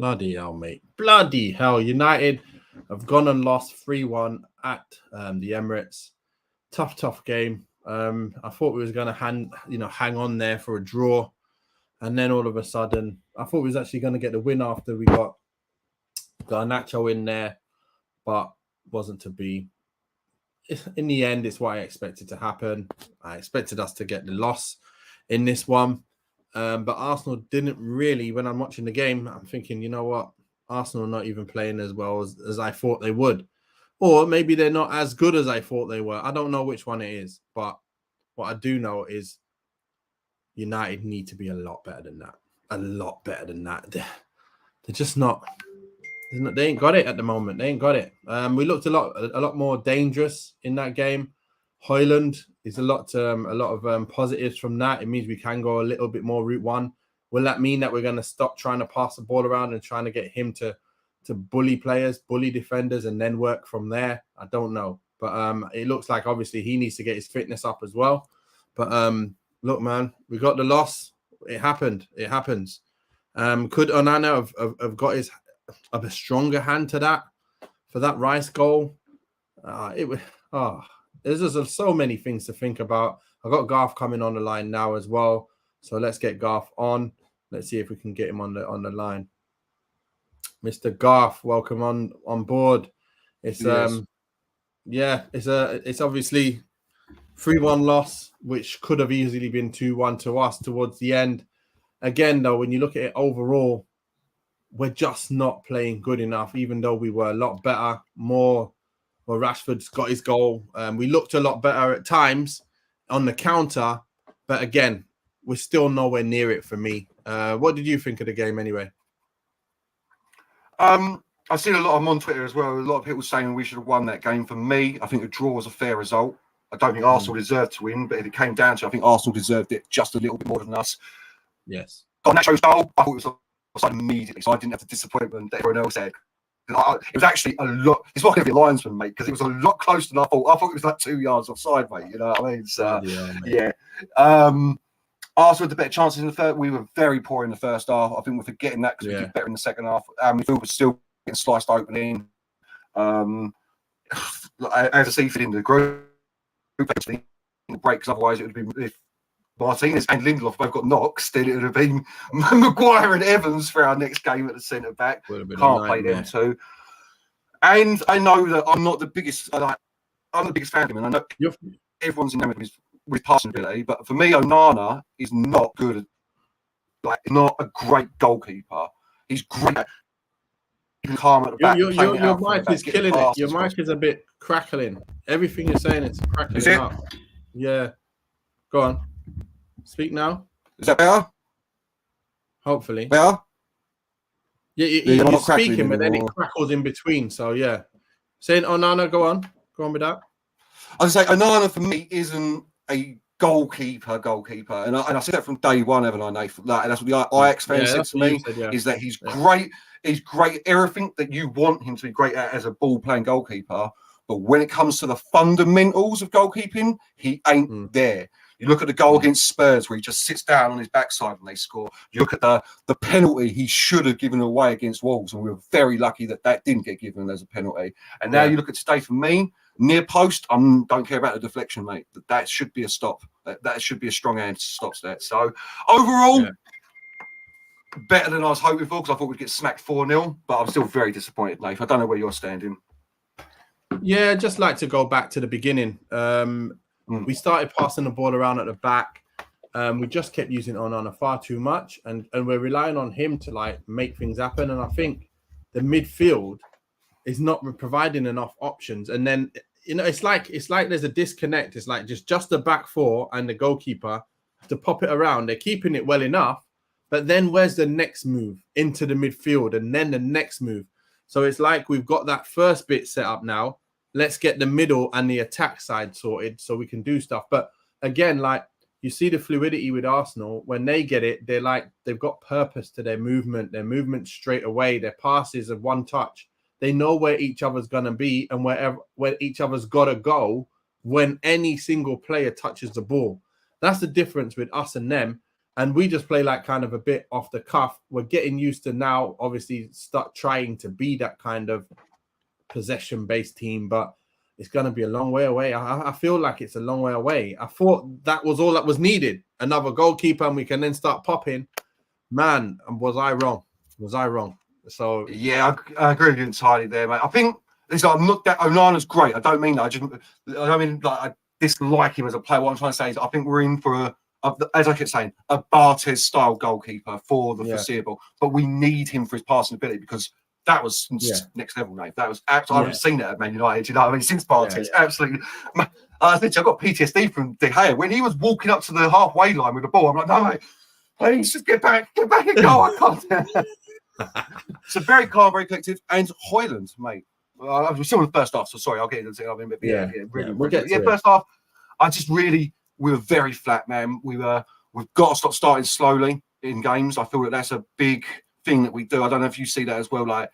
Bloody hell, mate. Bloody hell. United have gone and lost 3-1 at the Emirates. Tough game. I thought we was going to hang on there for a draw. And then all of a sudden, I thought we was actually going to get the win after we got Garnacho in there, but wasn't to be. In the end, it's what I expected to happen. I expected us to get the loss in this one. But Arsenal didn't really, when I'm watching the game, I'm thinking, you know what? Arsenal are not even playing as well as I thought they would. Or maybe they're not as good as I thought they were. I don't know which one it is. But what I do know is United need to be a lot better than that. A lot better than that. They're just not. They ain't got it at the moment. They ain't got it. We looked a lot more dangerous in that game. Hojlund is a lot of positives from that. It means we can go a little bit more route one. Will that mean that we're going to stop trying to pass the ball around and trying to get him to bully players, bully defenders, and then work from there? I don't know. But it looks like obviously he needs to get his fitness up as well. But look, man, we got the loss. It happened. It happens. Could Onana have got a stronger hand to that for that Rice goal? There's just so many things to think about. I got Garth coming on the line now as well, so let's get Garth on. Let's see if we can get him on the line. Mr. Garth, welcome on board. It's it's obviously 3-1 loss, which could have easily been 2-1 to us towards the end. Again, though, when you look at it overall, we're just not playing good enough, even though we were a lot better, more. Well, Rashford's got his goal. We looked a lot better at times on the counter, but again, we're still nowhere near it for me. What did you think of the game anyway? I've seen a lot of them on Twitter as well. A lot of people saying we should have won that game. For me, I think a draw was a fair result. I don't think Arsenal deserved to win, but if it came down to it, I think Arsenal deserved it just a little bit more than us. Yes. Garnacho's goal, I thought it was offside immediately, so I didn't have the disappointment that everyone else had. It was actually a lot. It's not going to be a linesman, mate, because it was a lot closer than I thought. I thought it was like 2 yards offside, mate. You know what I mean? So, yeah. Arsenal had the better chances in the third. We were very poor in the first half. I think we're forgetting that because we did better in the second half. Midfield was still getting sliced open in. As I see, fit into the group, the breaks. Otherwise, it would have been if Martinez and Lindelof both got knocks, then it would have been Maguire and Evans for our next game at the centre back. Can't play them two. And I know that I'm not the biggest. I'm the biggest fan of him, and I know everyone's enamored with his passing ability. But for me, Onana is not good. Not a great goalkeeper. He's great. Calm at the back. Your mic is killing it. Your mic is a bit crackling. Everything you're saying is crackling up. Yeah. Go on. Speak now. Is that better? Hopefully. Better? Yeah, you're speaking, but then it crackles in between. So, yeah. Saying Onana, go on. Go on with that. I was say Onana, for me, isn't a goalkeeper. And I said that from day one, haven't I, Nathan? That's what the Ajax fans said to me, is that he's great. He's great. Everything that you want him to be great at as a ball-playing goalkeeper. But when it comes to the fundamentals of goalkeeping, he ain't there. You look at the goal against Spurs where he just sits down on his backside and they score. You look at the penalty he should have given away against Wolves, and we were very lucky that didn't get given as a penalty. And now you look at today, for me, near post, I don't care about the deflection, mate. That should be a stop. That should be a strong hand to stop that. So overall, better than I was hoping for, because I thought we'd get smacked 4-0, but I'm still very disappointed, Nath. I don't know where you're standing. Yeah, just like to go back to the beginning. We started passing the ball around at the back. We just kept using Onana far too much, and we're relying on him to make things happen. And I think the midfield is not providing enough options. And then it's like there's a disconnect. It's like just the back four and the goalkeeper have to pop it around. They're keeping it well enough, but then where's the next move into the midfield, and then the next move? So it's like we've got that first bit set up now. Let's get the middle and the attack side sorted so we can do stuff. But again, you see the fluidity with Arsenal. When they get it, they've got purpose to their movement. Their movement straight away. Their passes are one touch. They know where each other's gonna be and where each other's gotta go when any single player touches the ball. That's the difference with us and them. And we just play like kind of a bit off the cuff. We're getting used to now, obviously, start trying to be that kind of possession-based team, but it's going to be a long way away. I feel like it's a long way away. I thought that was all that was needed. Another goalkeeper, and we can then start popping. Man, was I wrong? Was I wrong? So yeah, I agree with you entirely there, mate. I think it's like, I'm not that Onana's great. I don't mean that. I don't mean like I dislike him as a player. What I'm trying to say is I think we're in for as I kept saying, a Bartes style goalkeeper for the foreseeable. But we need him for his passing ability, because that was next level, mate. That was absolutely. I haven't seen it at Man United. You know what I mean? Since Bartes, absolutely. I've got PTSD from De Gea when he was walking up to the halfway line with the ball. I'm like, no, mate, please just get back and go. I can't. So very calm, very collective, and Hojlund, mate. I was still in the first half, so sorry, I'll get into it. Really, first half, we were very flat, man. We've got to stop starting slowly in games. I feel that that's a big thing that we do. I don't know if you see that as well. Like,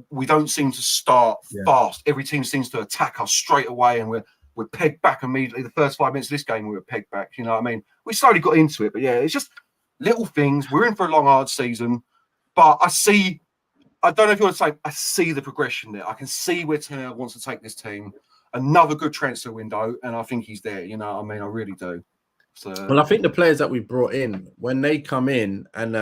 we don't seem to start fast. Every team seems to attack us straight away, and we're pegged back immediately. The first 5 minutes of this game, we were pegged back. You know what I mean? We slowly got into it, but yeah, it's just little things. We're in for a long, hard season, but I don't know if you want to say, I see the progression there. I can see where Tenor wants to take this team. Another good transfer window, and I think he's there. You know what I mean? I really do. So, well, I think the players that we brought in, when they come in, and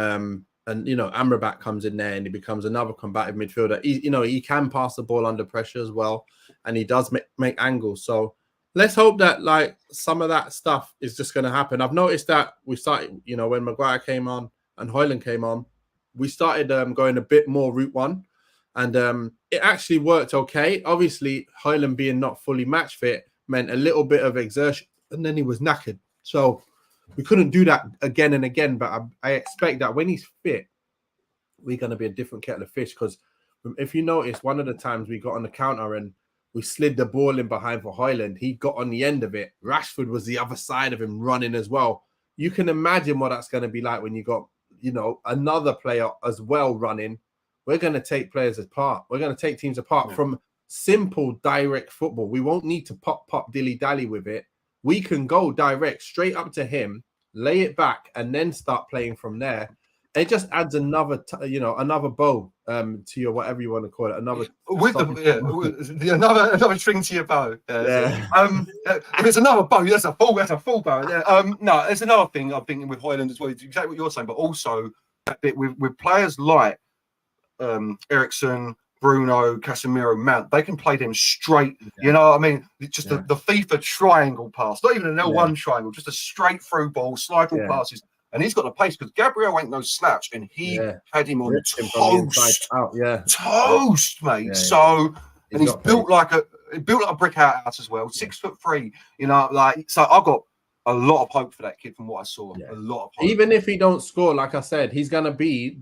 you know, Amrabat comes in there and he becomes another combative midfielder. He can pass the ball under pressure as well, and he does make angles. So let's hope that like some of that stuff is just going to happen. I've noticed that we started, you know, when Maguire came on and Hojlund came on, we started going a bit more route one, and it actually worked okay. Obviously, Hojlund being not fully match fit meant a little bit of exertion, and then he was knackered. So we couldn't do that again and again. But I expect that when he's fit, we're going to be a different kettle of fish. Because if you notice, one of the times we got on the counter and we slid the ball in behind for Hojlund, he got on the end of it. Rashford was the other side of him running as well. You can imagine what that's going to be like when you got, you know, another player as well running. We're going to take players apart. We're going to take teams apart from simple, direct football. We won't need to pop, dilly-dally with it. We can go direct, straight up to him, lay it back, and then start playing from there. It just adds another, another bow to your whatever you want to call it. Another another string to your bow. If it's another bow, that's a full bow. Yeah. No, there's another thing I'm thinking with Hojlund as well. It's exactly what you're saying, but also that bit with players like Eriksen, Bruno, Casemiro, Mount, they can play them straight. You know what I mean? Just the FIFA triangle pass, not even an L1 triangle, just a straight through ball, slide ball passes. And he's got the pace because Gabriel ain't no slouch, and he had him on toast, mate. Yeah. So, and he's built like a brick house as well, 6'3". You know, like, so I've got a lot of hope for that kid from what I saw. A lot of hope. Even if he don't score, like I said, he's gonna be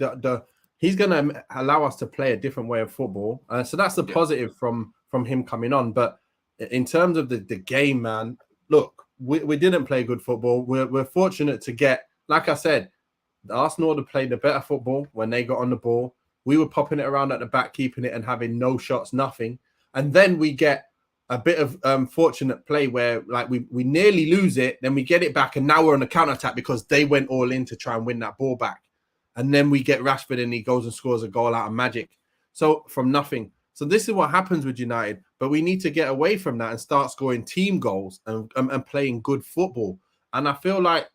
he's gonna allow us to play a different way of football. So that's the positive from him coming on. But in terms of the game, man, look, we didn't play good football. We're fortunate to get. Like I said, Arsenal had played the better football when they got on the ball. We were popping it around at the back, keeping it and having no shots, nothing. And then we get a bit of fortunate play where like we nearly lose it, then we get it back, and now we're on a counter-attack because they went all in to try and win that ball back. And then we get Rashford and he goes and scores a goal out of magic. So from nothing. So this is what happens with United. But we need to get away from that and start scoring team goals and playing good football. And I feel like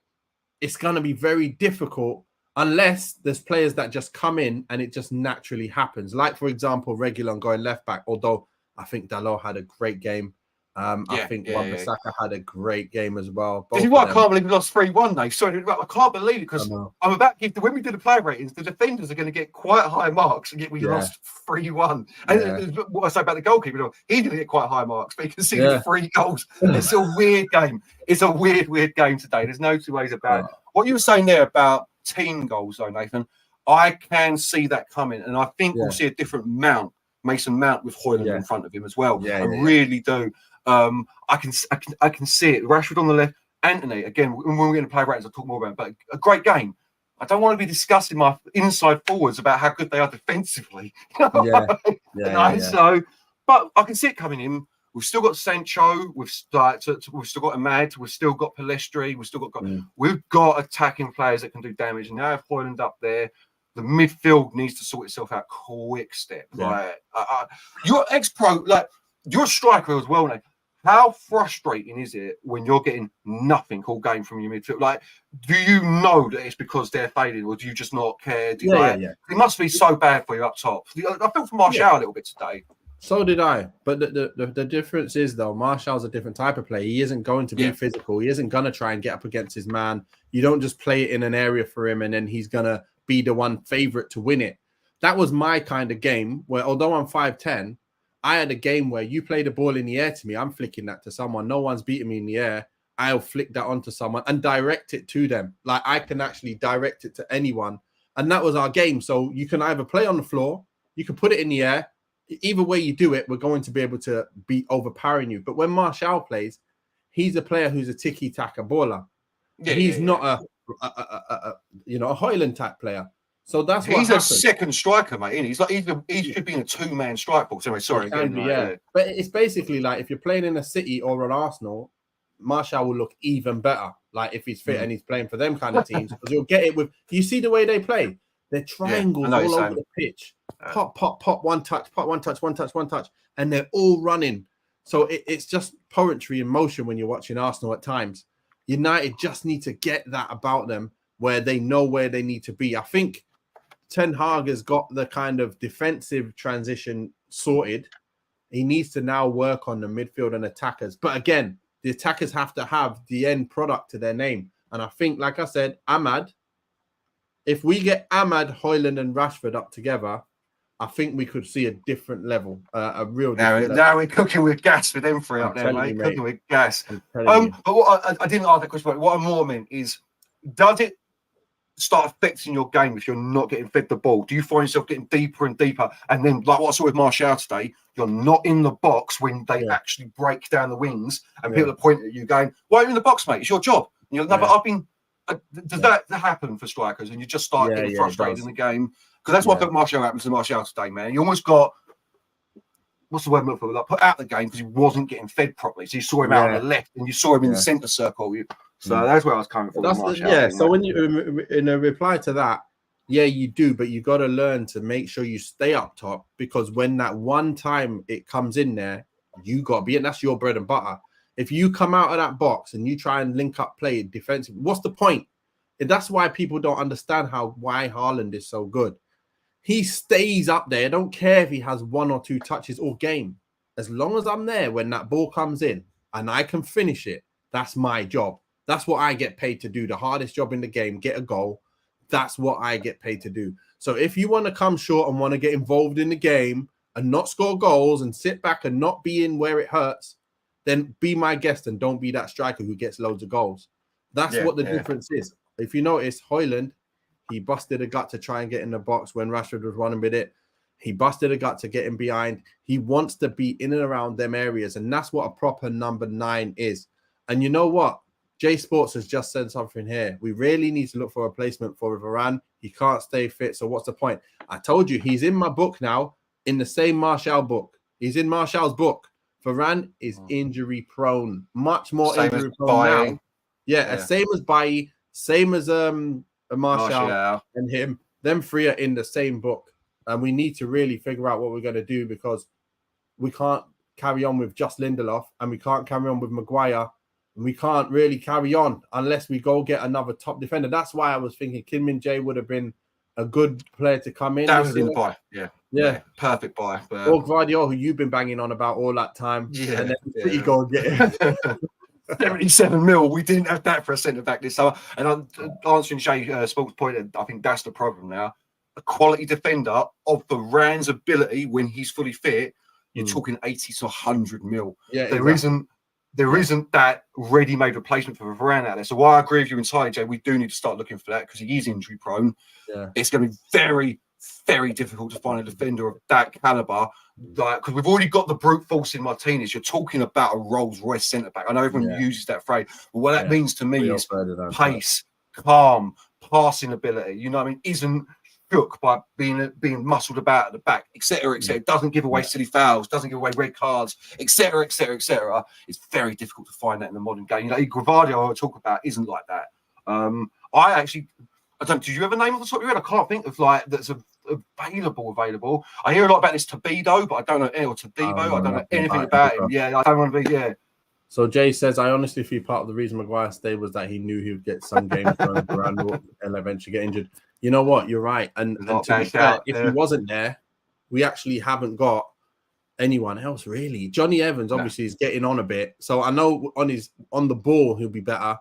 it's going to be very difficult unless there's players that just come in and it just naturally happens. Like, for example, Reguilon going left back, although I think Dalot had a great game. I think Wan-Bissaka had a great game as well. This is why I can't believe we lost 3-1, though. Sorry, I can't believe it because I'm about to give when we do the player ratings, the defenders are going to get quite high marks, and yet we lost 3-1. And what I say about the goalkeeper, he's going to get quite high marks, but you can see the 3 goals. It's a weird game. It's a weird game today. There's no two ways about it. What you were saying there about team goals, though, Nathan, I can see that coming, and I think we'll see a different Mason Mount with Hojlund in front of him as well. I really do. I can see it. Rashford on the left, Anthony again. When we're going to play ratings, I'll talk more about it. But a great game. I don't want to be discussing my inside forwards about how good they are defensively. So, but I can see it coming in. We've still got Sancho. We've still got Ahmad. We've still got Pellistri. We've got attacking players that can do damage. And now have Hojlund up there. The midfield needs to sort itself out quick step. Yeah. Like you're ex-pro, like you're a striker as well now. How frustrating is it when you're getting nothing all game from your midfield? Like, do you know that it's because they're failing, or do you just not care? It must be so bad for you up top. I felt for Martial a little bit today. So did I. But the difference is, though, Martial's a different type of player. He isn't going to be physical. He isn't going to try and get up against his man. You don't just play it in an area for him and then he's going to be the one favorite to win it. That was my kind of game where, although I'm 5'10", I had a game where you play the ball in the air to me. I'm flicking that to someone. No one's beating me in the air. I'll flick that onto someone and direct it to them. Like, I can actually direct it to anyone. And that was our game. So you can either play on the floor, you can put it in the air. Either way you do it, we're going to be able to be overpowering you. But when Martial plays, he's a player who's a tiki-taka baller. He's not a Hojlund type player. So that's what he's happens. A second striker, mate. Isn't he? He should be in a two-man strike box. Anyway, sorry. But it's basically like if you're playing in a City or an Arsenal, Martial will look even better. Like if he's fit and he's playing for them kind of teams, because you'll get it with. You see the way they play. They're triangles all over the pitch. Pop, pop, pop, one touch, and they're all running. So it's just poetry in motion when you're watching Arsenal at times. United just need to get that about them where they know where they need to be. I think Ten Hag has got the kind of defensive transition sorted. He needs to now work on the midfield and attackers. But again, the attackers have to have the end product to their name. And I think, like I said, Ahmad, if we get Ahmad, Hojlund and Rashford up together, I think we could see a different level, a real different level. Now we're cooking with gas with them three up there, mate. Cooking with gas. But what I didn't ask that question, but what I more meant is, does it start affecting your game if you're not getting fed the ball? Do you find yourself getting deeper and deeper? And then, like what I saw with Martial today, you're not in the box when they actually break down the wings and people are pointing at you going, why are you in the box, mate? It's your job. And you're like, no, but I've been... does that happen for strikers and you just start getting frustrated in the game? Because that's what I think Martial happens to Martial today, man. You almost got, what's the word I'm looking for? Like, put out the game because he wasn't getting fed properly. So you saw him out on the left and you saw him in the centre circle. So that's where I was coming from. So when you, in a reply to that, you do, but you got to learn to make sure you stay up top, because when that one time it comes in there, you got to be, and that's your bread and butter. If you come out of that box and you try and link up play defensive, what's the point? And that's why people don't understand why Haaland is so good. He stays up there. I don't care if he has one or two touches all game. As long as I'm there when that ball comes in and I can finish it, that's my job. That's what I get paid to do. The hardest job in the game, get a goal. That's what I get paid to do. So if you want to come short and want to get involved in the game and not score goals and sit back and not be in where it hurts, then be my guest and don't be that striker who gets loads of goals. That's what the difference is. If you notice, Hojlund, he busted a gut to try and get in the box when Rashford was running with it. He busted a gut to get him behind. He wants to be in and around them areas, and that's what a proper number 9 is. And you know what? J Sports has just said something here. We really need to look for a replacement for Varane. He can't stay fit, so what's the point? I told you, he's in my book now, in the same Martial book. He's in Martial's book. Varane is injury prone, much more injury prone now. Yeah, same as Bailly, same as Martial and him. Them three are in the same book, and we need to really figure out what we're going to do, because we can't carry on with just Lindelof, and we can't carry on with Maguire, and we can't really carry on unless we go get another top defender. That's why I was thinking Kim Min-jae would have been a good player to come in. That was in the buy, yeah, perfect buy. Or Guardiola, who you've been banging on about all that time, and then you go and get him. 77 mil. We didn't have that for a centre back this summer. And I'm answering Shay Sports' point. I think that's the problem now. A quality defender of Varane's ability when he's fully fit, you're talking 80 to 100 mil. Yeah, there isn't that ready-made replacement for Varane out there. So while I agree with you entirely, Jay, we do need to start looking for that because he is injury prone. Yeah. It's going to be very, very difficult to find a defender of that caliber. Like, because we've already got the brute force in Martinez. You're talking about a Rolls-Royce centre-back. I know everyone uses that phrase, but what that means to me is pace, calm, passing ability. You know what I mean? shook by being muscled about at the back, etc., etc. Doesn't give away silly fouls, doesn't give away red cards, etc., etc., etc. It's very difficult to find that in the modern game. You know, Gravadio I talk about isn't like that. I don't. Did you ever name off the top of your head? I can't think of like that's available. I hear a lot about this Tabido, but I don't know. Or Tadibo, I don't know anything about him. Yeah, I don't want to be. Yeah. So Jay says, I honestly feel part of the reason Maguire stayed was that he knew he would get some games around and eventually get injured. You know what? You're right. And to be fair, if he wasn't there, we actually haven't got anyone else really. Johnny Evans obviously is getting on a bit. So I know on the ball he'll be better,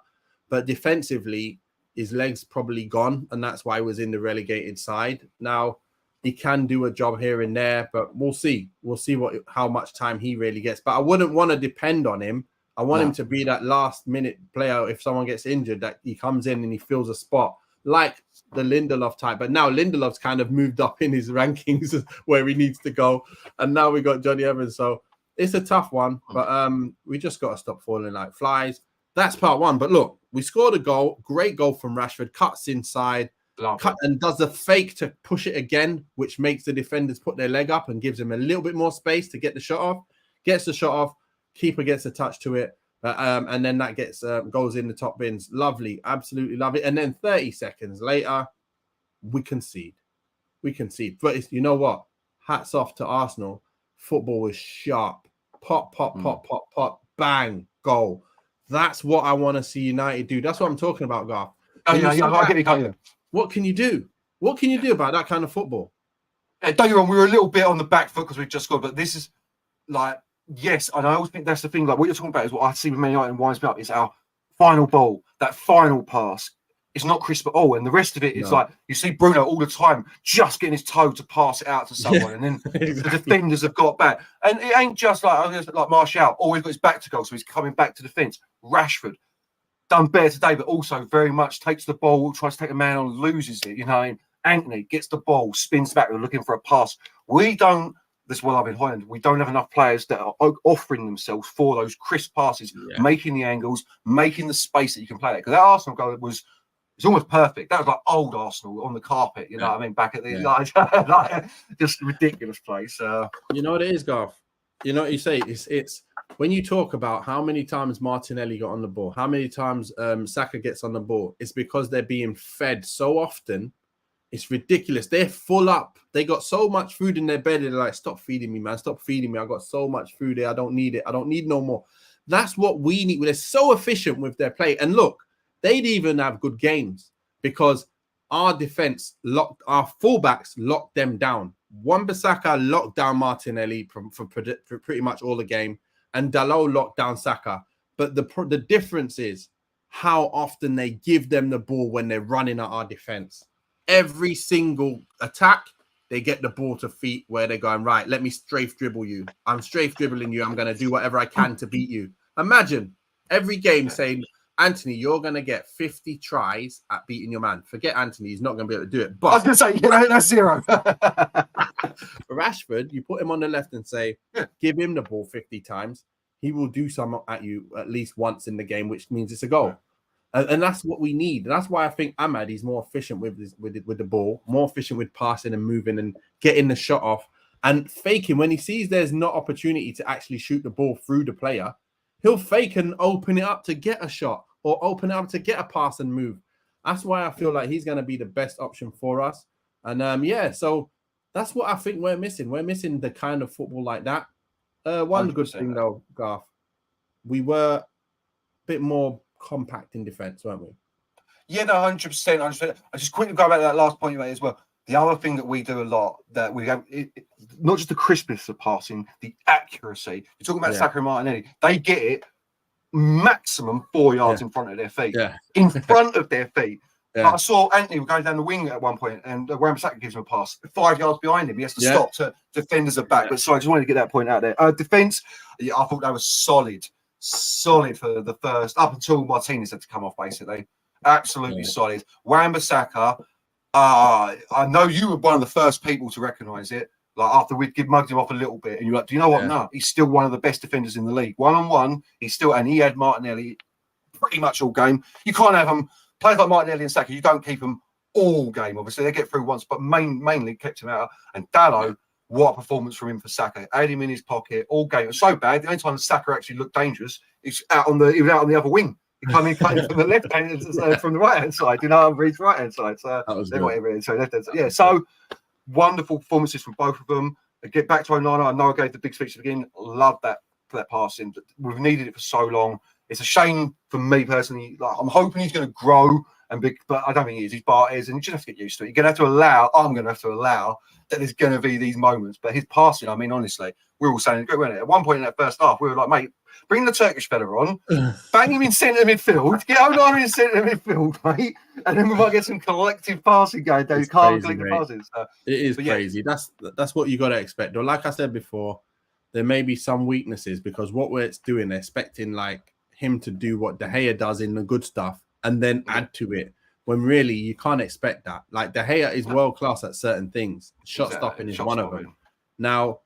but defensively his legs probably gone, and that's why he was in the relegated side. Now he can do a job here and there, but we'll see. We'll see how much time he really gets. But I wouldn't want to depend on him. I want him to be that last minute player. If someone gets injured, that he comes in and he fills a spot like the Lindelof type. But now Lindelof's kind of moved up in his rankings where he needs to go. And now we got Johnny Evans. So it's a tough one, but we just got to stop falling like flies. That's part one. But look, we scored a goal. Great goal from Rashford. Cuts inside. And does the fake to push it again, which makes the defenders put their leg up and gives him a little bit more space to get the shot off. Gets the shot off. Keeper gets a touch to it, and then that gets goes in the top bins. Lovely, absolutely love it. And then 30 seconds later, we concede. But you know what? Hats off to Arsenal. Football was sharp. Pop, bang, goal. That's what I want to see United do. That's what I'm talking about, Garth. I get you. What can you do? What can you do about that kind of football? Don't get me wrong, we were a little bit on the back foot because we just scored, but this is like, yes, and I always think that's the thing. Like what you're talking about is what I see with Man United and winds me up. Is our final ball, that final pass. It's not crisp at all, and the rest of it is like you see Bruno all the time just getting his toe to pass it out to someone, and then the defenders have got back. And it ain't just like Martial always got his back to goal, so he's coming back to defence. Rashford done better today, but also very much takes the ball, tries to take a man on, loses it. You know, Anthony gets the ball, spins back, looking for a pass. We don't. This is what I've been Hojlund. We don't have enough players that are offering themselves for those crisp passes, making the angles, making the space that you can play that. Because that Arsenal goal it's almost perfect. That was like old Arsenal on the carpet, you know what I mean? Back at the like just ridiculous place. You know what it is, Garth? You know what you say? It's when you talk about how many times Martinelli got on the ball, how many times Saka gets on the ball, it's because they're being fed so often. It's ridiculous. They're full up. They got so much food in their belly. They're like, stop feeding me, man. Stop feeding me. I got so much food there. I don't need it. I don't need no more. That's what we need. They're so efficient with their play. And look, they'd even have good games because our defense our fullbacks locked them down. Wan-Bissaka locked down Martinelli for pretty much all the game, and Dalot locked down Saka. But the difference is how often they give them the ball when they're running at our defense. Every single attack, they get the ball to feet where they're going, right, let me strafe dribble you. I'm strafe dribbling you. I'm going to do whatever I can to beat you. Imagine every game saying, Anthony, you're going to get 50 tries at beating your man. Forget Anthony. He's not going to be able to do it. But I was going to say, that's zero. For Rashford, you put him on the left and say, give him the ball 50 times. He will do some at you at least once in the game, which means it's a goal. And that's what we need. And that's why I think Ahmad is more efficient with the ball, more efficient with passing and moving and getting the shot off and faking. When he sees there's not opportunity to actually shoot the ball through the player, he'll fake and open it up to get a shot or open it up to get a pass and move. That's why I feel like he's going to be the best option for us. And so that's what I think we're missing. We're missing the kind of football like that. One good thing though, Garth, we were a bit more compact in defence, weren't we? Yeah, no, 100%. I just quickly go back to that last point you made as well. The other thing that we do a lot that we have, not just the crispness of passing, the accuracy. You're talking about Saka and Martinelli. They get it maximum 4 yards in front of their feet. Yeah. In front of their feet. Yeah. I saw Anthony going down the wing at one point, and Wan-Bissaka gives him a pass 5 yards behind him. He has to stop to defenders are back. But sorry, I just wanted to get that point out there. Defence, I thought that was solid for the first, up until Martinez had to come off, basically. Absolutely solid. Wan-Bissaka, I know you were one of the first people to recognise it. Like after we'd mugged him off a little bit, and you're like, do you know what? No, he's still one of the best defenders in the league. 1-on-1, he's still, and he had Martinelli pretty much all game. You can't have him, players like Martinelli and Saka, you don't keep them all game. Obviously, they get through once, but mainly kept him out. And Dalot, what a performance from him for Saka. Had him in his pocket all game. It was so bad. The only time Saka actually looked dangerous, he was out on the other wing. He came from the left hand, from the right hand side. His right hand side. So that was whatever it is. So left hand side. Yeah. So wonderful performances from both of them. Get back to Onana. I know I gave the big speech at the beginning. Love that passing. We've needed it for so long. It's a shame for me personally. Like, I'm hoping he's going to grow but I don't think he is. His bar is, and you just have to get used to it. You're going to have to allow. I'm going to have to allow that there's going to be these moments. But his passing, I mean, honestly, we're all saying, at one point in that first half, we were like, mate, bring the Turkish fella on, bang him in centre midfield, get Onana in centre midfield, mate, and then we might get some collective passing going. Those collective passes. So, it is crazy. That's what you got to expect. Or like I said before, there may be some weaknesses because what we're doing, they're expecting like him to do what De Gea does in the good stuff and then add to it. When really you can't expect that. Like De Gea is world class at certain things. Shot stopping is one of them. Now,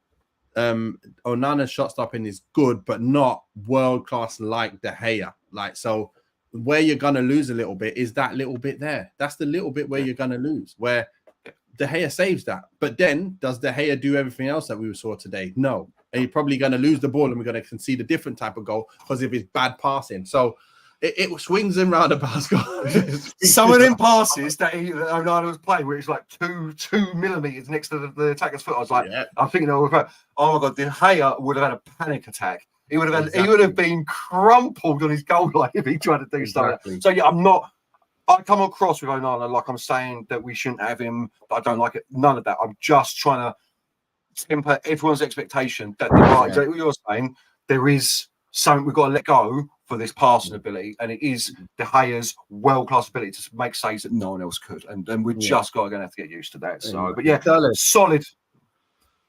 Onana's shot stopping is good, but not world class like De Gea. Like, so where you're gonna lose a little bit is that little bit there. That's the little bit where you're gonna lose. Where De Gea saves that, but then does De Gea do everything else that we saw today? No. And you're probably going to lose the ball, and we're going to concede a different type of goal because of his bad passing. So it swings and roundabouts. Some of them passes that Onana was playing, where it's like two millimeters next to the attacker's foot. I was like, I'm thinking, oh my god, De Gea would have had a panic attack. He would have he would have been crumpled on his goal line if he tried to do something. So I come across with Onana like I'm saying that we shouldn't have him, but I don't like it. None of that. I'm just trying to temper everyone's expectation that exactly what you're saying. There is something we've got to let go for this passing ability, and it is De Gea's world-class ability to make saves that no one else could, and we're just going to have to get used to that. So, but solid.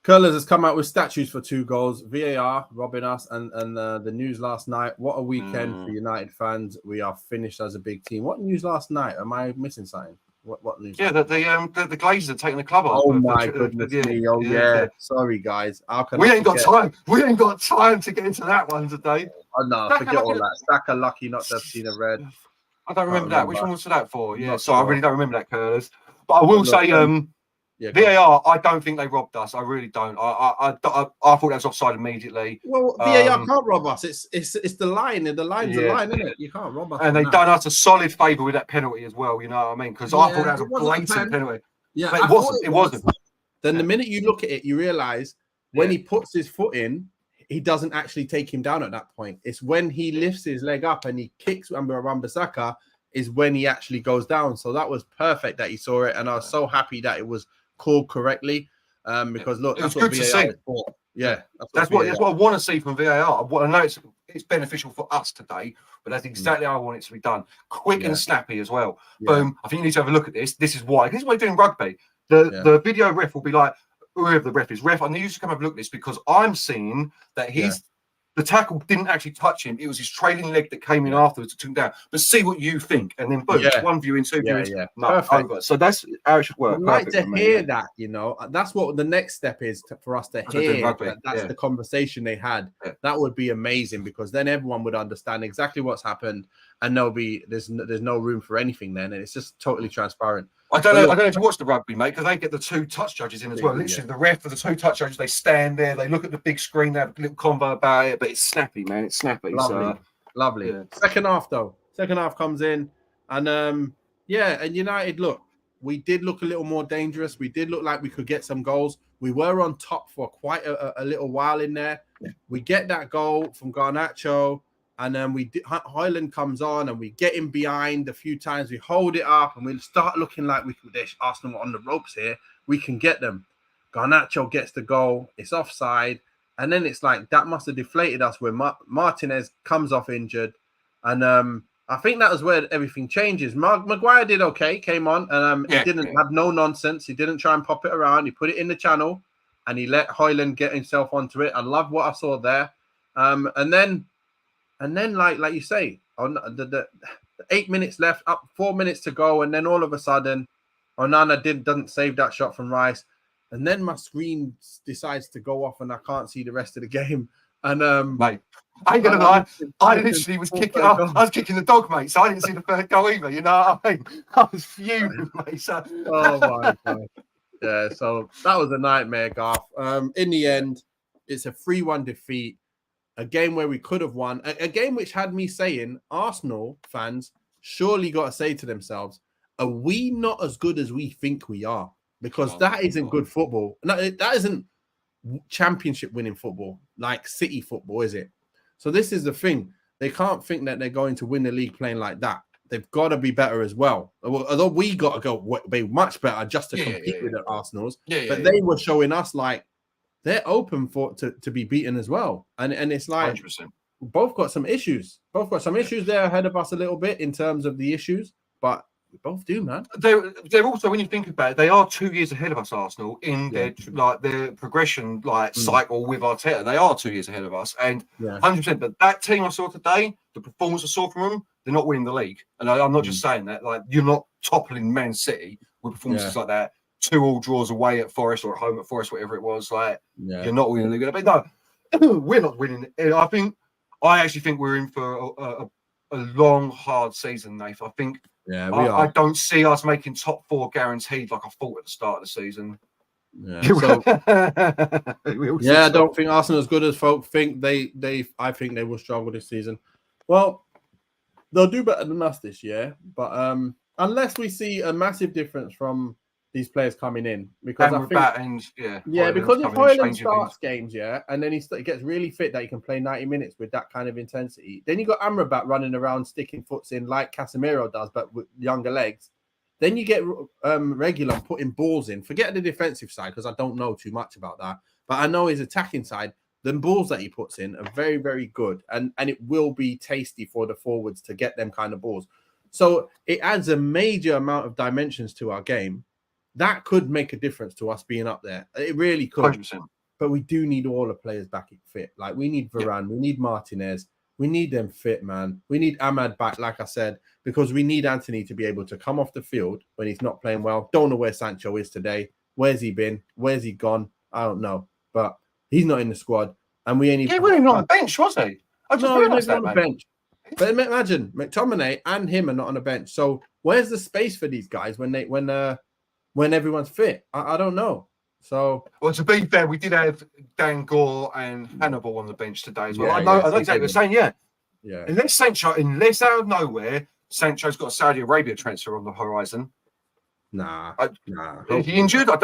Curlers has come out with statues for 2 goals. VAR robbing us, and the news last night. What a weekend for United fans. We are finished as a big team. What news last night? Am I missing something? What news? Yeah, that the Glazers are taking the club off. Oh my goodness me! Oh yeah. Sorry guys. We ain't got time. We ain't got time to get into that one today. Oh no, forget all that. Saka lucky not to have seen a red. I don't remember that. Which one was that for? Yeah, so I really don't remember that, Curlers. But I will say, VAR, I don't think they robbed us. I really don't. I thought that was offside immediately. Well, VAR can't rob us. It's the line. The line's the line, isn't it? You can't rob us. And they've done us a solid favour with that penalty as well. You know what I mean? Because I thought that was a blatant penalty. Yeah, but it wasn't. Then the minute you look at it, you realise when he puts his foot in, he doesn't actually take him down at that point. It's when he lifts his leg up and he kicks Wan-Bissaka is when he actually goes down. So that was perfect that he saw it, and I was so happy that it was called correctly, because look, that's what VAR is for. Yeah, that's what I want to see from VAR. I know it's beneficial for us today, but that's exactly how I want it to be done. Quick and snappy as well. Boom. I think you need to have a look at this. This is why. This is what they do in rugby. The video ref will be like, whoever the ref is, I need you to come have a look at this because I'm seeing that the tackle didn't actually touch him. It was his trailing leg that came in afterwards to took him down. But see what you think. And then boom, one view in, 2 views. Over. So that's how it should work. I'd like to hear that, That's what the next step is for us to hear. That's the conversation they had. Yeah. That would be amazing because then everyone would understand exactly what's happened and there's no room for anything then. And it's just totally transparent. I don't know if you watch the rugby, mate, because they get the 2 touch judges in as well. Literally, the ref for the 2 touch judges, they stand there, they look at the big screen, they have a little convo about it, but it's snappy, man. It's snappy. Lovely. Yeah. Second half, though. Second half comes in, and and United, look, we did look a little more dangerous. We did look like we could get some goals. We were on top for quite a little while in there. Yeah. We get that goal from Garnacho. And then Hojlund comes on and we get him behind a few times. We hold it up and we start looking like Arsenal on the ropes here. We can get them. Garnacho gets the goal. It's offside. And then it's like that must have deflated us when Martinez comes off injured. And I think that was where everything changes. Maguire did okay, came on. And he didn't have no nonsense. He didn't try and pop it around. He put it in the channel and he let Hojlund get himself onto it. I love what I saw there. And then, like you say, on the 8 minutes left, up 4 minutes to go, and then all of a sudden, Onana doesn't save that shot from Rice, and then my screen decides to go off, and I can't see the rest of the game. And mate, I ain't gonna lie. I literally was kicking. I was kicking the dog, mate. So I didn't see the third goal either. You know what I mean? I was fuming, mate. So. Oh my god. Yeah. So that was a nightmare, Garth. In the end, it's a 3-1 defeat. A game where we could have won. A game which had me saying, Arsenal fans surely got to say to themselves, are we not as good as we think we are? Because that isn't good football. No, that isn't championship winning football, like City football, is it? So this is the thing. They can't think that they're going to win the league playing like that. They've got to be better as well. Although we got to go be much better just to compete with the Arsenals. But they were showing us like they're open to be beaten as well. And it's like 100%. Both got some issues. Both got some issues there ahead of us a little bit in terms of the issues, but we both do, man. They're also, when you think about it, they are 2 years ahead of us, Arsenal, in their progression cycle with Arteta. They are 2 years ahead of us, and 100%. But that team I saw today, the performance I saw from them, they're not winning the league. And I'm not just saying that. Like, you're not toppling Man City with performances like that. 2-2 draws away at Forest or at home at Forest, whatever it was. Like, you're not winning the league. But no, we're not winning. I actually think we're in for a long, hard season, Nath. I think. Yeah, I don't see us making top 4 guaranteed like I thought at the start of the season. Yeah, so, I don't think Arsenal as good as folk think. I think they will struggle this season. Well, they'll do better than us this year, but unless we see a massive difference from these players coming in, because because if Hojlund starts games, and then he gets really fit that he can play 90 minutes with that kind of intensity, then you got Amrabat running around sticking foots in like Casemiro does, but with younger legs. Then you get Regular putting balls in. Forget the defensive side because I don't know too much about that, but I know his attacking side. The balls that he puts in are very, very good, and it will be tasty for the forwards to get them kind of balls. So it adds a major amount of dimensions to our game. That could make a difference to us being up there. It really could. 100%. But we do need all the players back fit. Like, we need Varane, we need Martinez, we need them fit, man. We need Ahmad back, like I said, because we need Anthony to be able to come off the field when he's not playing well. Don't know where Sancho is today. Where's he been? Where's he gone? I don't know. But he's not in the squad. And we ain't even... He wasn't even on the bench, was he? I just realised that, on the bench. But imagine, McTominay and him are not on the bench. So where's the space for these guys when everyone's fit? I don't know. So, well, to be fair, we did have Dan Gore and Hannibal on the bench today as well. I know exactly what you're saying. Yeah. Unless out of nowhere, Sancho's got a Saudi Arabia transfer on the horizon. Nah. Is he injured? I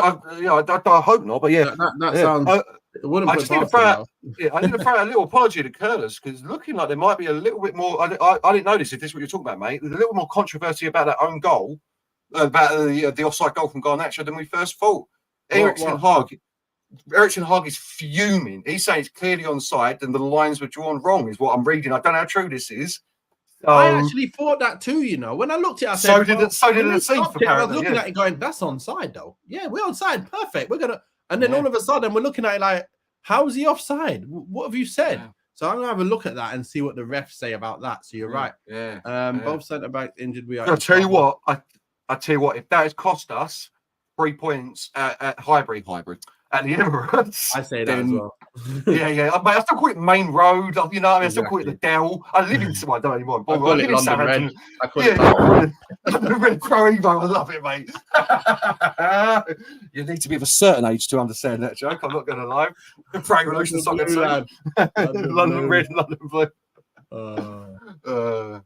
hope not. But that sounds. It wouldn't. I need to throw a little apology to Curtis because looking like there might be a little bit more. I didn't notice if this is what you're talking about, mate. There's a little more controversy about that own goal, about the offside goal from Garnacho than we first thought. Eric Ten Hag is fuming. He's saying it's clearly onside and the lines were drawn wrong, is what I'm reading. I don't know how true this is. I actually thought that too, you know. When I looked at it, I said, so did the scene. I was looking at it going, that's onside though. Yeah, we're onside. Perfect. We're gonna, and then all of a sudden we're looking at it like, how's he offside? What have you said? Yeah. So I'm gonna have a look at that and see what the refs say about that. So you're right. Both centre backs injured. I'll tell you what. I tell you what. If that has cost us 3 points at Highbury at the Emirates, I say that as well. I still call it Main Road. You know, I still call it the Dell. I live in I don't anymore. I call it London Red. I call it London Red Pro Evo. I love it, mate. You need to be of a certain age to understand that joke. I'm not going to lie. Pro Evolution Soccer Team. London Red, London Blue.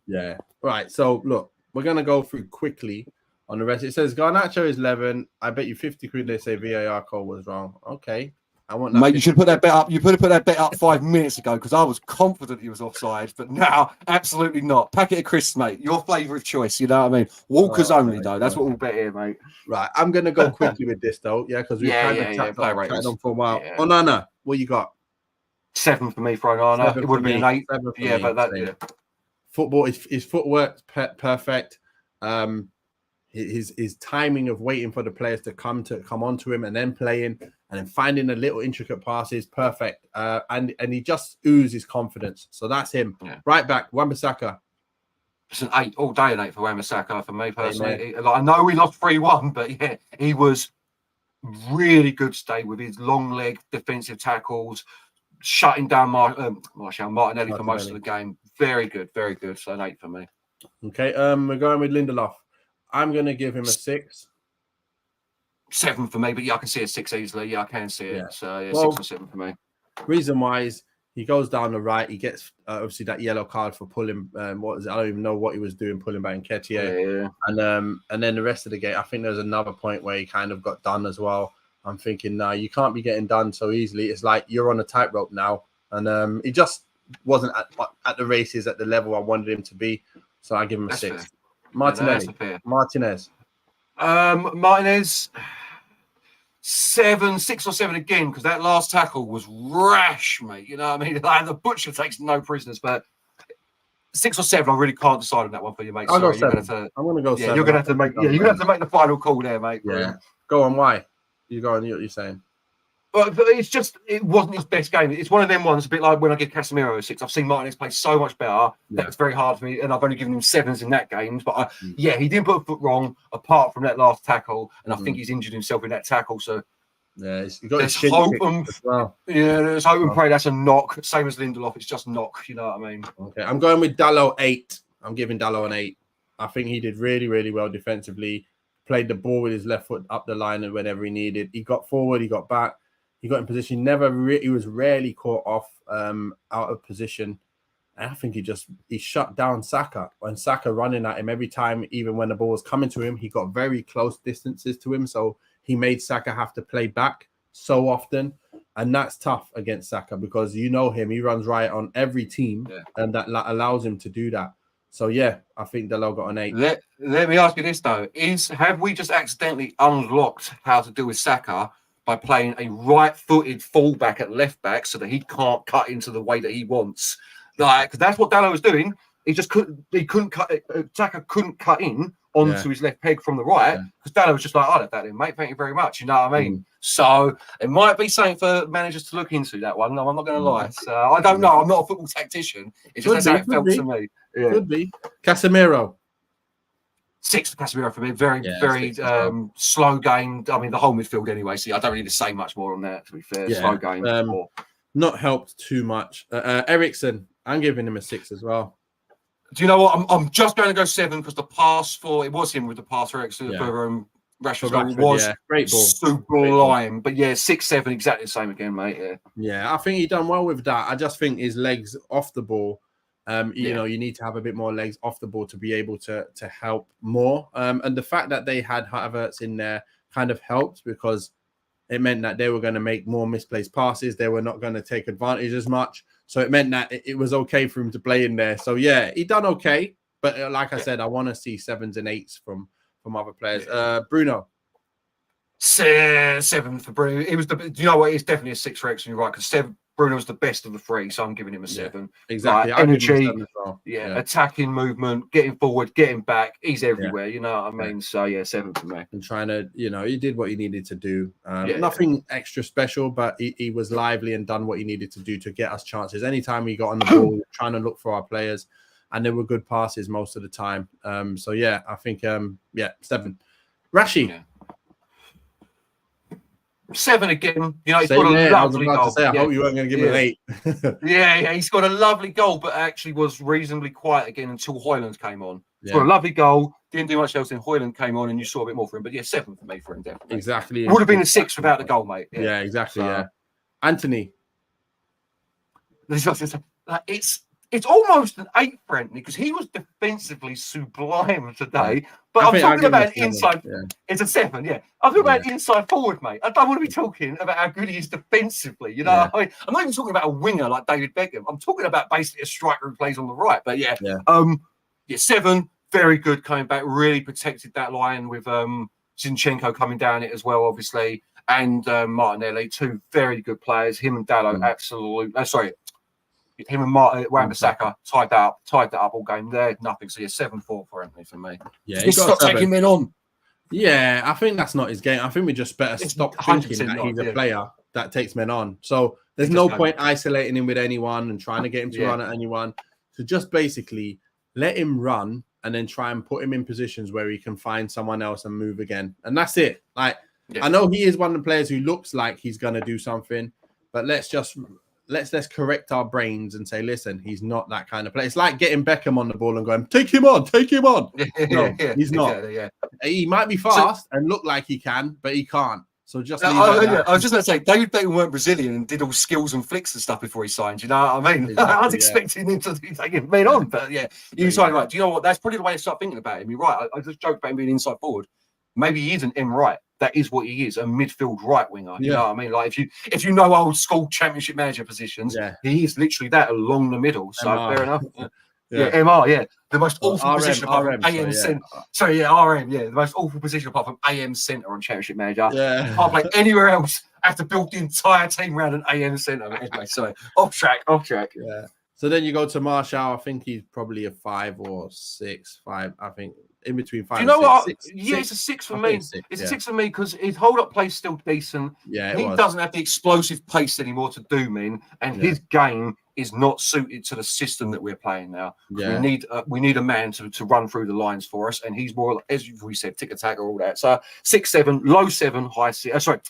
Yeah. Right. So look, we're going to go through quickly. On the rest, it says Garnacho is 11. I bet you 50 quid they say VAR call was wrong. Okay. I want that. Mate, you should put that bet up. You could have put that bet up 5 minutes ago because I was confident he was offside, but now absolutely not. Packet of crisps, mate. Your flavour of choice. You know what I mean? Walkers only, though. That's what we'll bet here, mate. Right. I'm going to go quickly with this, though. Yeah, because we've kind of chatted on for a while. Yeah. Onana, what you got? 7 for me for Onana. It would have been an 8. Yeah, but that. Football, his footwork perfect. His timing of waiting for the players to come onto him and then playing and then finding the little intricate passes, perfect. And he just oozes confidence. So that's him. Yeah. Right back, Wan-Bissaka. It's an 8 all day, an 8 for Wan-Bissaka for me personally. I know we lost 3-1, but yeah, he was really good today with his long leg defensive tackles, shutting down Martinelli for most of the game. Very good, very good. So an 8 for me. Okay, we're going with Lindelof. I'm going to give him a 6. 7 for me, but yeah, I can see a 6 easily. Yeah, I can see it. Yeah. So yeah, well, 6 or 7 for me. Reason why is he goes down the right. He gets obviously that yellow card for pulling. What is it? I don't even know what he was doing, pulling back Nketiah. Yeah. And then the rest of the game, I think there's another point where he kind of got done as well. I'm thinking, nah, you can't be getting done so easily. It's like you're on a tightrope now, and he just wasn't at the races at the level I wanted him to be. So I give him a 6. Fair. Martinez. Martinez, 6 or 7 again, because that last tackle was rash, mate. You know what I mean? Like, the butcher takes no prisoners, but 6 or 7, I really can't decide on that one for you, mate. I'll go 7. I'm going to go 7. You're going to have to make. Yeah, you're going to have to make the final call there, mate. Yeah. Go on. Why? You go on. What you're saying? But it's just, it wasn't his best game. It's one of them ones, a bit like when I give Casemiro a 6. I've seen Martinez play so much better. That's very hard for me, and I've only given him 7s in that game. But he didn't put a foot wrong apart from that last tackle, and I think he's injured himself in that tackle. So he's got there's hope there's hope and pray that's a knock. Same as Lindelof, it's just knock. You know what I mean? Okay, I'm going with Dalot 8. I'm giving Dalot an 8. I think he did really, really well defensively. Played the ball with his left foot up the line and whenever he needed. He got forward, he got back. He got in position. He was rarely caught off out of position. And I think he shut down Saka. When Saka running at him every time, even when the ball was coming to him, he got very close distances to him. So he made Saka have to play back so often. And that's tough against Saka because you know him. He runs right on every team and that allows him to do that. So, yeah, I think Dalot got an 8. Let me ask you this, though. Have we just accidentally unlocked how to deal with Saka by playing a right-footed fullback at left-back so that he can't cut into the way that he wants? Like, because that's what Dalot was doing. He couldn't cut. Saka couldn't cut in onto his left peg from the right because Dalot was just like, "I'll have that in, mate. Thank you very much." You know what I mean? So it might be something for managers to look into that one. No, I'm not going to lie. So I don't know. I'm not a football tactician. It's just that's how it felt to me. Yeah. Could be. Casemiro. 6 for Casemiro for me. Very slow game. I mean, the whole midfield anyway. See, I don't really need to say much more on that, to be fair. Slow game. Not helped too much. Eriksen, I'm giving him a 6 as well. Do you know what? I'm just going to go 7 because the pass it was him with the pass for Eriksen for Rashford was great ball. Sublime. But 6, 7, exactly the same again, mate. Yeah, I think he done well with that. I just think his legs off the ball. You know, you need to have a bit more legs off the ball to be able to help more. And the fact that they had Havertz in there kind of helped because it meant that they were going to make more misplaced passes. They were not going to take advantage as much. So it meant that it was okay for him to play in there. So, he done okay. But like I said, I want to see 7s and 8s from other players. Bruno. 7 for Bruno. It was do you know what? It's definitely a 6 for Eriksen. You're right, because Bruno was the best of the 3, so I'm giving him a 7. Exactly. Energy, attacking movement, getting forward, getting back. He's everywhere. You know what I mean? So 7 for me. And trying to, he did what he needed to do. Nothing extra special, but he was lively and done what he needed to do to get us chances. Anytime he got on the ball, trying to look for our players, and there were good passes most of the time. I think 7. Rashi. Yeah. 7 again. You know, he's got a lovely goal. I hope you weren't going to give him an 8. He's got a lovely goal, but actually was reasonably quiet again until Hojlund came on. He's got a lovely goal. Didn't do much else. Then Hojlund came on, and you saw a bit more for him. But 7 for me for him, definitely. Exactly. It would have been a 6 without the goal, mate. Yeah, exactly. Anthony. It's almost an 8 for Anthony because he was defensively sublime today. But I'm talking about an inside. It's a 7, I'm talking about an inside forward, mate. I don't want to be talking about how good he is defensively. You know, I mean, I'm not even talking about a winger like David Beckham. I'm talking about basically a striker who plays on the right. But 7, very good coming back. Really protected that line with Zinchenko coming down it as well, obviously, and Martinelli. 2 very good players. Him and Dalot, absolutely. Him and Wan-Bissaka tied that up all game. There, nothing. So 7-4 for Anthony for me. Yeah, he's got taking men on. Yeah, I think that's not his game. I think we just better stop thinking that he's a player that takes men on. So there's no point isolating him with anyone and trying to get him to run at anyone. So just basically let him run and then try and put him in positions where he can find someone else and move again. And that's it. Like I know he is one of the players who looks like he's going to do something, but let's just let's correct our brains and say, listen, he's not that kind of player. It's like getting Beckham on the ball and going, take him on. No, he's not. Exactly, yeah. He might be fast and look like he can, but he can't. So just leave I was just going to say, David Beckham weren't Brazilian and did all skills and flicks and stuff before he signed. You know what I mean? Exactly, I was expecting him to take it men on, but yeah, you're right. Right. Do you know what? That's probably the way to start thinking about him. You're right. I just joked about him being inside forward. Maybe he is an M right. That is what he is, a midfield right winger. You know what I mean? Like if you know old school Championship manager positions, he is literally that along the middle. So MR. fair enough. MR, the most awful position apart from AM centre. Sorry, RM, the most awful position apart from AM centre on Championship Manager. Yeah, can't play anywhere else. I have to build the entire team around an AM centre. Anyway, sorry, off track. Yeah. So then you go to Martial. I think he's probably a 5 or 6. 5. I think in between 5. Do you know what? 6, it's a 6 for me. It's a 6 for me because his hold-up play is still decent. Yeah, he doesn't have the explosive pace anymore to do me, and his game is not suited to the system that we're playing now. Yeah. We need a man to run through the lines for us, and he's more, as we said, tick attack or all that. So 6, 7, low 7, high 6. Sorry,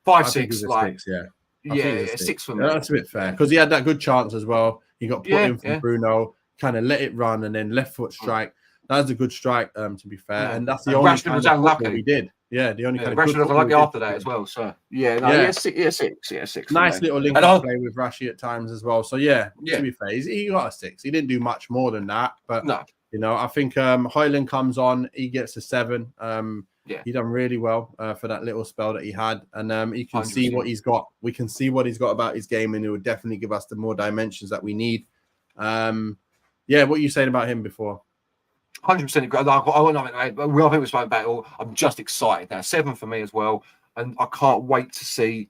5, 6. Like 6, 6 for me. That's a bit fair because he had that good chance as well. He got put in from Bruno, kind of let it run, and then left foot strike. That was a good strike, to be fair, and that's the only Rashford was unlucky. We did. Yeah, the only kind of Rashford was unlucky after that as well. So 6. Nice little link up play with Rashi at times as well. So to be fair, he got a 6. He didn't do much more than that, but you know, I think Hojlund comes on, he gets a 7. He done really well for that little spell that he had, and you can 100%. See what he's got. We can see what he's got about his game, and it will definitely give us the more dimensions that we need. What are you saying about him before? 100% agree. I think we spoke about it all. I'm just excited now. 7 for me as well. And I can't wait to see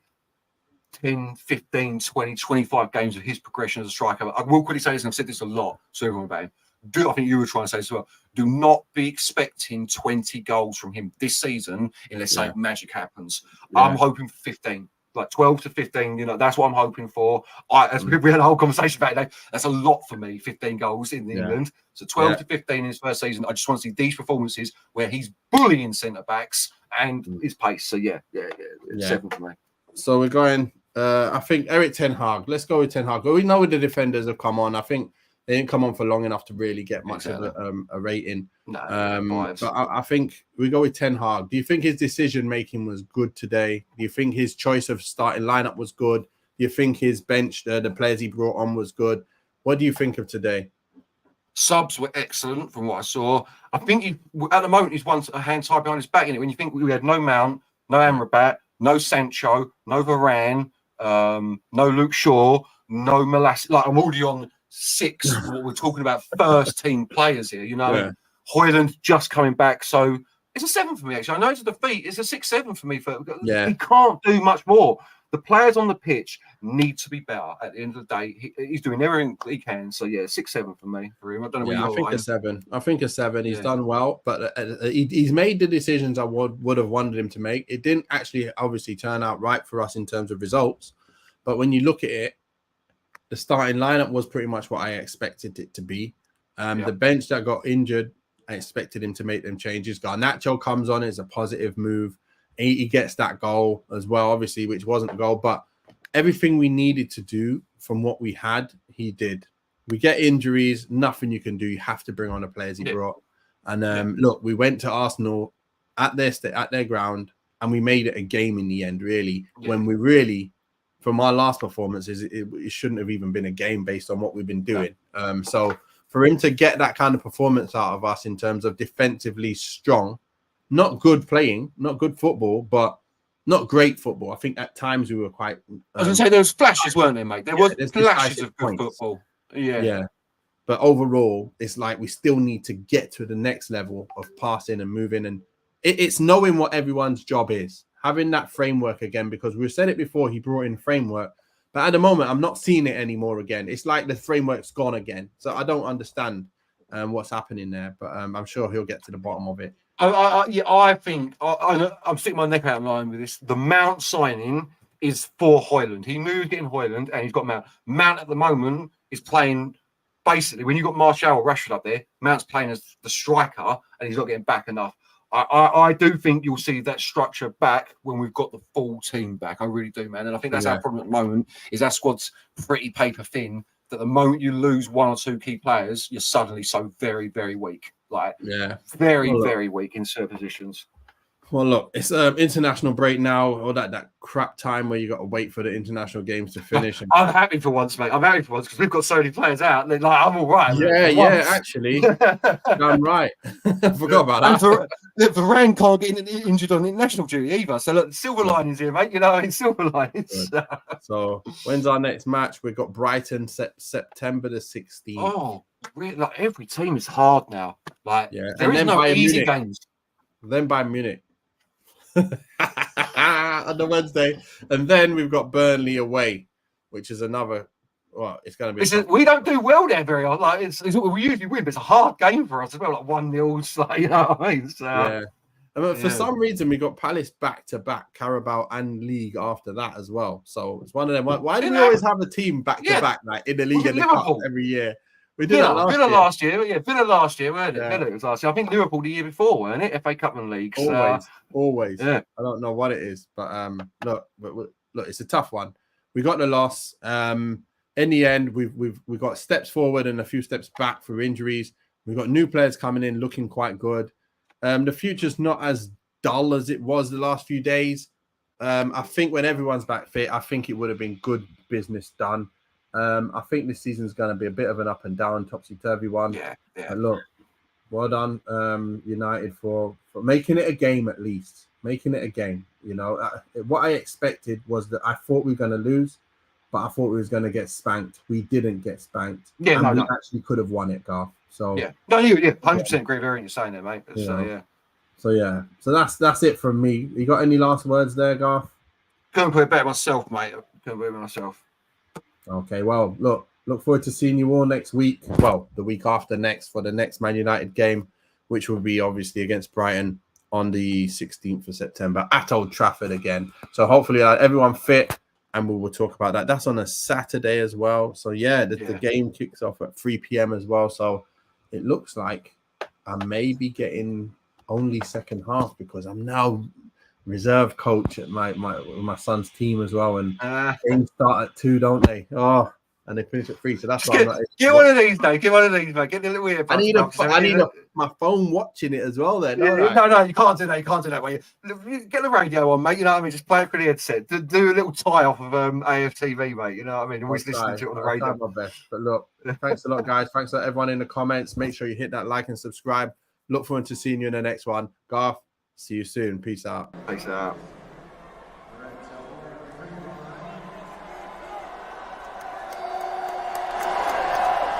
10, 15, 20, 25 games of his progression as a striker. I will quickly say this, and I've said this a lot to everyone about him. I think you were trying to say this as well. Do not be expecting 20 goals from him this season unless something magic happens. I'm hoping for 15. Like 12 to 15, you know, that's what I'm hoping for. As we had a whole conversation about it, that's a lot for me, 15 goals in England. So 12 to 15 in his first season. I just want to see these performances where he's bullying centre-backs and his pace. So, 7 for me. So we're going, I think, Eric Ten Hag. Let's go with Ten Hag. We know the defenders have come on. I think they didn't come on for long enough to really get much of a rating. No, but I think we go with Ten Hag. Do you think his decision-making was good today? Do you think his choice of starting lineup was good? Do you think his bench, the players he brought on was good? What do you think of today? Subs were excellent from what I saw. I think at the moment he's one hand tied behind his back in it. When you think we had no Mount, no Amrabat, no Sancho, no Varane, no Luke Shaw, no Molasses. Like I'm already on 6. We're talking about first team players here, you know. Yeah. Hojlund just coming back, so it's a 7 for me. Actually, I know it's a defeat. It's a 6-7 for me. He can't do much more. The players on the pitch need to be better. At the end of the day, he's doing everything he can. So 6-7 for me for him. I don't know. I think a 7. I think a 7. He's done well, but he's made the decisions I would have wanted him to make. It didn't actually obviously turn out right for us in terms of results, but when you look at it, the starting lineup was pretty much what I expected it to be. The bench that got injured, I expected him to make them changes. Garnacho comes on as a positive move. He gets that goal as well, obviously, which wasn't a goal. But everything we needed to do from what we had, he did. We get injuries, nothing you can do. You have to bring on the players he brought. And look, we went to Arsenal at their ground, and we made it a game in the end, really, when we really... From our last performances, it shouldn't have even been a game based on what we've been doing. So for him to get that kind of performance out of us in terms of defensively strong, not good playing, not good football, but not great football. I think at times we were quite... I was going to say there was flashes, weren't there, mate? There was flashes of good football. Yeah. But overall, it's like we still need to get to the next level of passing and moving. And it's knowing what everyone's job is. Having that framework again, because we've said it before, he brought in framework, but at the moment I'm not seeing it anymore again. It's like the framework's gone again, so I don't understand what's happening there, but I'm sure he'll get to the bottom of it. I think I'm sticking my neck out in line with this. The Mount signing is for Hojlund. He knew he was getting Hojlund, and he's got Mount. Mount at the moment is playing basically when you've got Martial or Rashford up there. Mount's playing as the striker, and he's not getting back enough. I do think you'll see that structure back when we've got the full team back. I really do, man. And I think that's our problem at the moment, is our squad's pretty paper thin, that the moment you lose one or two key players, you're suddenly so very, very weak. Like, very weak in certain positions. Well, look, it's international break now, or that crap time where you got to wait for the international games to finish. I'm happy for once, mate. I'm happy for once because we've got so many players out. And like, I'm all right. Yeah, actually, I'm right. I forgot about that. Varane can't get injured on international duty either. So look, silver linings here, mate. You know, it's silver linings. So when's our next match? We've got Brighton September the 16th. Oh, really? Like every team is hard now. Like there is no easy games. Then Bayern Munich. On the Wednesday, and then we've got Burnley away, which is another. Well, it's going to be. We don't do well there very often. Like it's we usually win, but it's a hard game for us as well. Like 1-0, like, you know what I mean? So, For some reason, we got Palace back to back, Carabao and League after that as well. So it's one of them. Why do we always have a team back to back, like in the League and the Cup every year? We did that last year. Yeah, Villa last year, weren't it? Villa was last year. I think Liverpool the year before, weren't it? FA Cup and League. Always. Yeah. I don't know what it is, but look, it's a tough one. We got the loss. In the end, we've got steps forward and a few steps back through injuries. We've got new players coming in, looking quite good. The future's not as dull as it was the last few days. I think when everyone's back fit, I think it would have been good business done. I think this season's going to be a bit of an up and down, topsy-turvy one. Yeah. Look, well done, United, for making it a game at least. Making it a game. You know, what I expected was that I thought we were going to lose, but I thought we was going to get spanked. We didn't get spanked. We actually could have won it, Garth. So 100% agree with everything you're saying there, mate. So that's it from me. You got any last words there, Garth? Couldn't put it better myself, mate. Couldn't put it myself. Okay, well, look forward to seeing you all next week. Well, the week after next for the next Man United game, which will be obviously against Brighton on the 16th of September at Old Trafford again. So hopefully everyone fit, and we will talk about that. That's on a Saturday as well. So the game kicks off at 3 p.m. as well. So it looks like I may be getting only second half because I'm now reserve coach at my son's team as well, and games start at 2, don't they? Oh, and they finish at 3, so that's why I'm not. Get one of these, mate. Get one of these, mate. Get the little earbuds. I need my phone watching it as well. Then no, you can't do that. You can't do that. Way get the radio on, mate. You know what I mean? Just play it for the headset. Do a little tie off of AFTV, mate. You know what I mean? Always listening to it on the radio. I'll try my best. But look, thanks a lot, guys. Thanks to everyone in the comments. Make sure you hit that like and subscribe. Look forward to seeing you in the next one, Garth. See you soon. Peace out. Peace out.